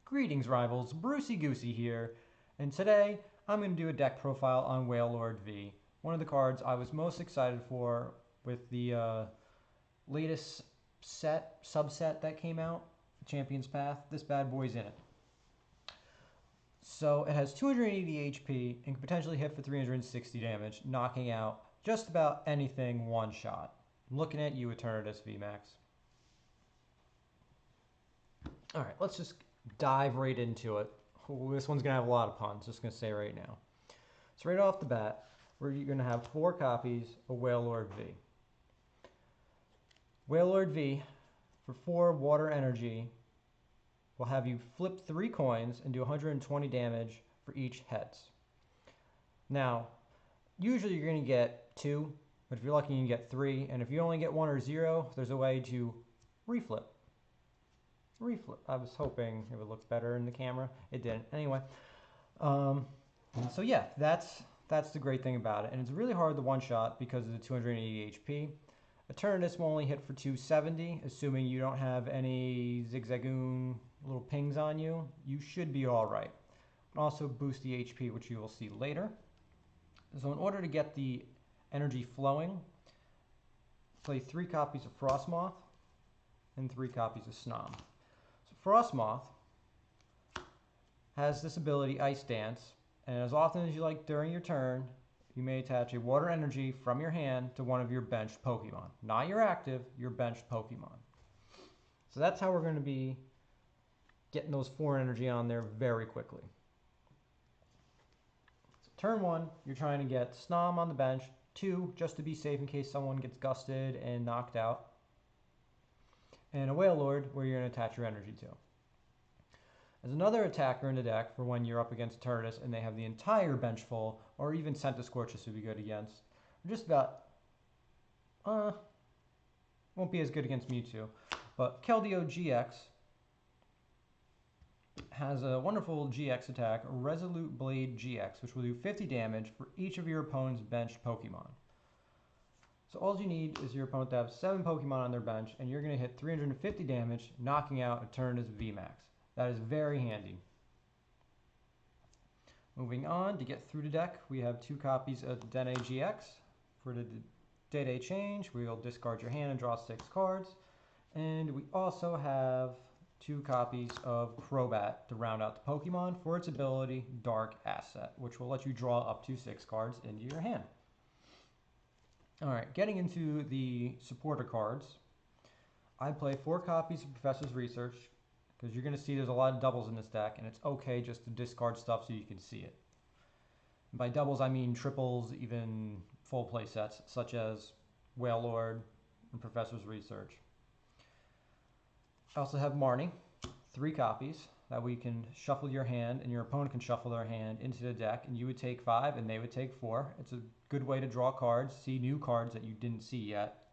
Greetings rivals, Brucey Goosey here, and today I'm going to do a deck profile on Wailord V, one of the cards I was most excited for with the latest subset that came out, Champion's Path. This bad boy's in it. So it has 280 HP and can potentially hit for 360 damage, knocking out just about anything one shot. I'm looking at you, Eternatus VMAX. Alright, let's just dive right into it. This one's going to have a lot of puns, just going to say right now. So right off the bat, we're going to have 4 copies of Wailord V. Wailord V, for 4 water energy, will have you flip 3 coins and do 120 damage for each heads. Now, usually you're going to get 2, but if you're lucky you can get 3, and if you only get 1 or 0, there's a way to reflip. I was hoping it would look better in the camera. It didn't. Anyway, so yeah, that's the great thing about it. And it's really hard to one-shot because of the 280 HP. Eternatus will only hit for 270, assuming you don't have any zigzagoon little pings on you. You should be all right. And also boost the HP, which you will see later. So in order to get the energy flowing, play 3 copies of Frostmoth and 3 copies of Snom. So Frostmoth has this ability, Ice Dance, and as often as you like during your turn, you may attach a water energy from your hand to one of your benched Pokemon. Not your active, your benched Pokemon. So that's how we're going to be getting those 4 energy on there very quickly. So turn 1, you're trying to get Snom on the bench. 2, just to be safe in case someone gets gusted and knocked out. And a Wailord, where you're going to attach your energy to. There's another attacker in the deck for when you're up against Eternatus and they have the entire bench full, or even Scorchus would be good against. Just about, won't be as good against Mewtwo. But Keldeo GX has a wonderful GX attack, Resolute Blade GX, which will do 50 damage for each of your opponent's benched Pokemon. So all you need is your opponent to have 7 Pokemon on their bench, and you're going to hit 350 damage, knocking out Eternatus VMAX. That is very handy. Moving on, to get through the deck, we have 2 copies of Dene GX. For the day-to-day change, we will discard your hand and draw 6 cards. And we also have 2 copies of Crobat to round out the Pokemon for its ability, Dark Asset, which will let you draw up to 6 cards into your hand. Alright, getting into the supporter cards, I play 4 copies of Professor's Research, because you're going to see there's a lot of doubles in this deck, and it's okay just to discard stuff so you can see it. And by doubles, I mean triples, even full play sets, such as Wailord and Professor's Research. I also have Marnie, 3 copies, that we can shuffle your hand, and your opponent can shuffle their hand into the deck, and you would take 5, and they would take 4. It's a good way to draw cards, see new cards that you didn't see yet,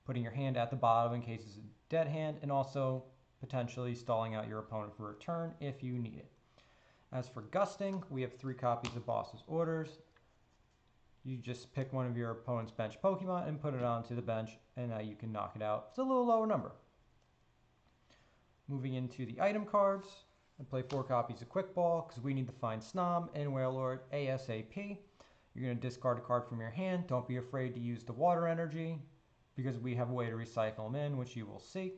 putting your hand at the bottom in case it's a dead hand, and also potentially stalling out your opponent for a turn if you need it. As for gusting, we have 3 copies of Boss's Orders. You just pick one of your opponent's bench Pokemon and put it onto the bench, and now you can knock it out. It's a little lower number. Moving into the item cards, I play 4 copies of Quick Ball because we need to find Snom and Wailord ASAP. You're going to discard a card from your hand. Don't be afraid to use the water energy because we have a way to recycle them in, which you will see.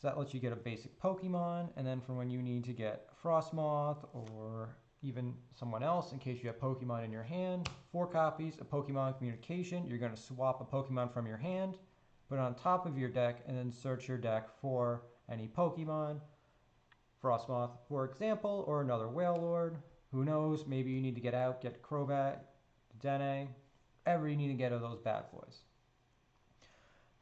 So that lets you get a basic Pokemon, and then for when you need to get Frostmoth or even someone else in case you have Pokemon in your hand, 4 copies of Pokemon Communication. You're going to swap a Pokemon from your hand, put it on top of your deck, and then search your deck for any Pokemon, Frostmoth for example, or another Wailord. Who knows, maybe you need to get out, get Crobat, Dene, whatever you need to get of those bad boys.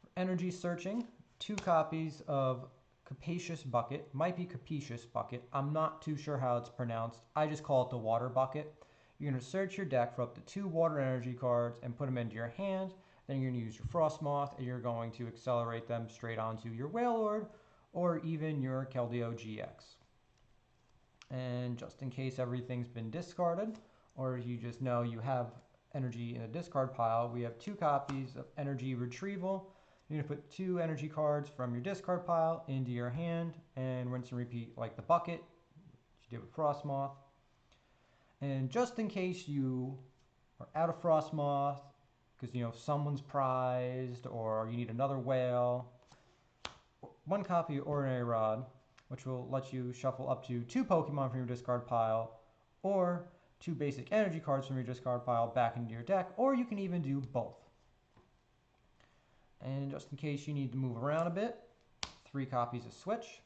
For energy searching, 2 copies of Capacious Bucket, might be Capacious Bucket, I'm not too sure how it's pronounced, I just call it the water bucket. You're going to search your deck for up to 2 water energy cards and put them into your hand, then you're going to use your Frostmoth and you're going to accelerate them straight onto your Wailord or even your Keldeo GX. And just in case everything's been discarded, or you just know you have energy in a discard pile, we have 2 copies of Energy Retrieval. You're going to put 2 energy cards from your discard pile into your hand and rinse and repeat like the bucket you did with Frostmoth. And just in case you are out of Frostmoth, because you know someone's prized or you need another whale, 1 copy of Ordinary Rod, which will let you shuffle up to 2 Pokemon from your discard pile, or 2 basic energy cards from your discard pile back into your deck, or you can even do both. And just in case you need to move around a bit, 3 copies of Switch.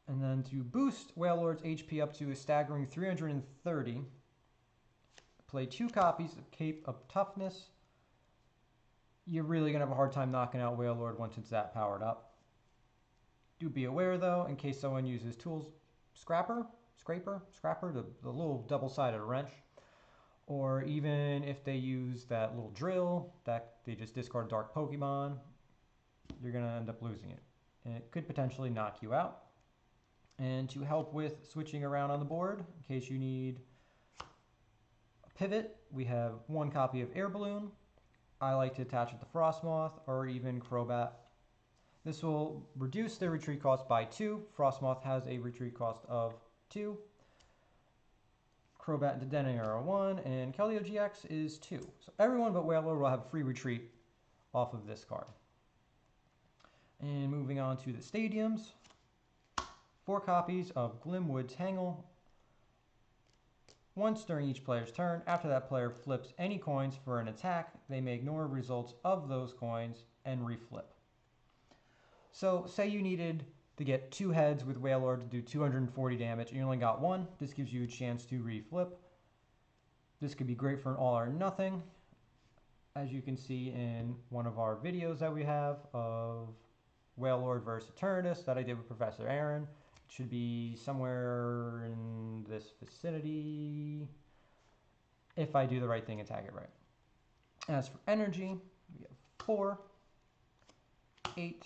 And then to boost Wailord's HP up to a staggering 330, play 2 copies of Cape of Toughness. You're really going to have a hard time knocking out Wailord once it's that powered up. Do be aware though, in case someone uses tools, Scraper, the little double-sided wrench, or even if they use that little drill that they just discard Dark Pokemon, you're going to end up losing it. And it could potentially knock you out. And to help with switching around on the board, in case you need a pivot, we have 1 copy of Air Balloon. I like to attach it to Frostmoth or even Crobat. This will reduce their retreat cost by 2. Frostmoth has a retreat cost of 2. Crobat and Dedenne are 1, and Keldeo GX is 2. So everyone but Wailord will have a free retreat off of this card. And moving on to the stadiums, 4 copies of Glimwood Tangle. Once during each player's turn, after that player flips any coins for an attack, they may ignore results of those coins and reflip. So say you needed to get 2 heads with Wailord to do 240 damage, and you only got 1. This gives you a chance to reflip. This could be great for an all or nothing, as you can see in one of our videos that we have of Wailord versus Eternatus that I did with Professor Aaron. It should be somewhere in this vicinity, if I do the right thing and tag it right. As for energy, we have 4, 8,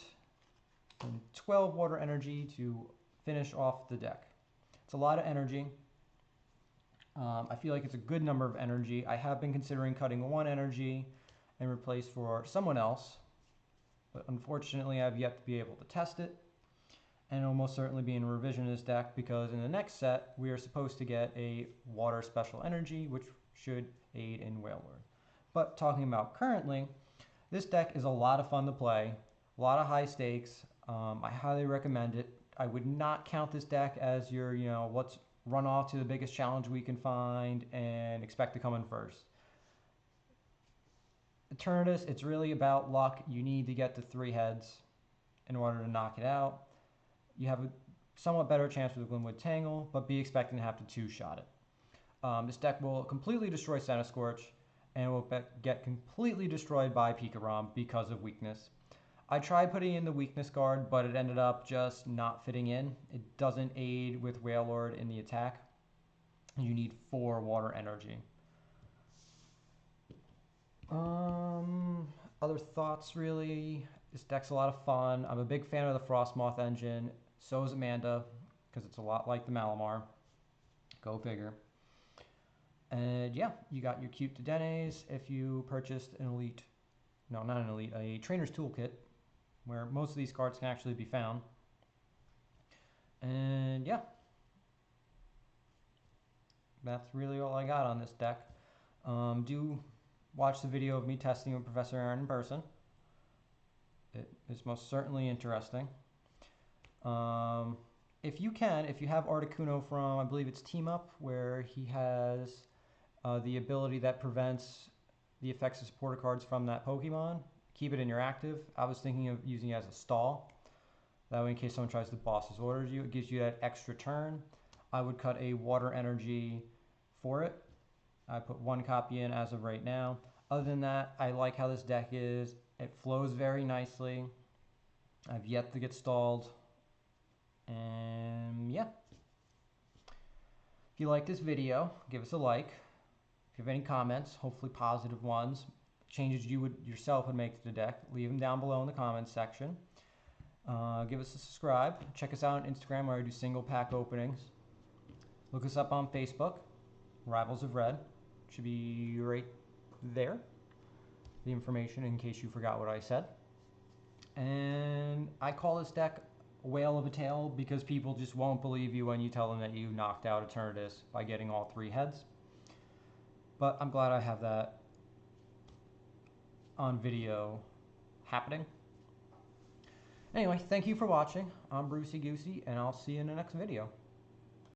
and 12 water energy to finish off the deck. It's a lot of energy. I feel like it's a good number of energy. I have been considering cutting 1 energy and replace for someone else, but unfortunately I've yet to be able to test it. And it'll most certainly be in a revisionist deck, because in the next set we are supposed to get a water special energy, which should aid in Wailord. But talking about currently, this deck is a lot of fun to play, a lot of high stakes. I highly recommend it. I would not count this deck as your, let's run off to the biggest challenge we can find and expect to come in first. Eternatus, it's really about luck. You need to get to 3 heads in order to knock it out. You have a somewhat better chance with the Glimwood Tangle, but be expecting to have to 2-shot it. This deck will completely destroy Centiskorch and will get completely destroyed by Pikarom because of weakness. I tried putting in the weakness guard, but it ended up just not fitting in. It doesn't aid with Wailord in the attack. You need 4 water energy. Other thoughts, really. This deck's a lot of fun. I'm a big fan of the Frostmoth engine. So is Amanda, because it's a lot like the Malamar. Go figure. And yeah, you got your cute Dedennes if you purchased an elite, no, not an elite, a trainer's toolkit, where most of these cards can actually be found. And yeah, that's really all I got on this deck. Do watch the video of me testing with Professor Aaron in person. It is most certainly interesting. If you have Articuno from, I believe it's Team Up, where he has the ability that prevents the effects of supporter cards from that Pokemon, keep it in your active. I was thinking of using it as a stall. That way, in case someone tries to boss's orders you, it gives you that extra turn. I would cut a water energy for it. I put 1 copy in as of right now. Other than that, I like how this deck is. It flows very nicely. I've yet to get stalled. And yeah. If you like this video, give us a like. If you have any comments, hopefully positive ones, changes you would yourself would make to the deck, leave them down below in the comments section. Give us a subscribe. Check us out on Instagram, where I do single pack openings. Look us up on Facebook, Rivals of Red. Should be right there. the information in case you forgot what I said. And I call this deck Whale of a Tail because people just won't believe you when you tell them that you knocked out Eternatus by getting all 3 heads. But I'm glad I have that on video happening. Anyway, thank you for watching. I'm Brucey Goosey, and I'll see you in the next video.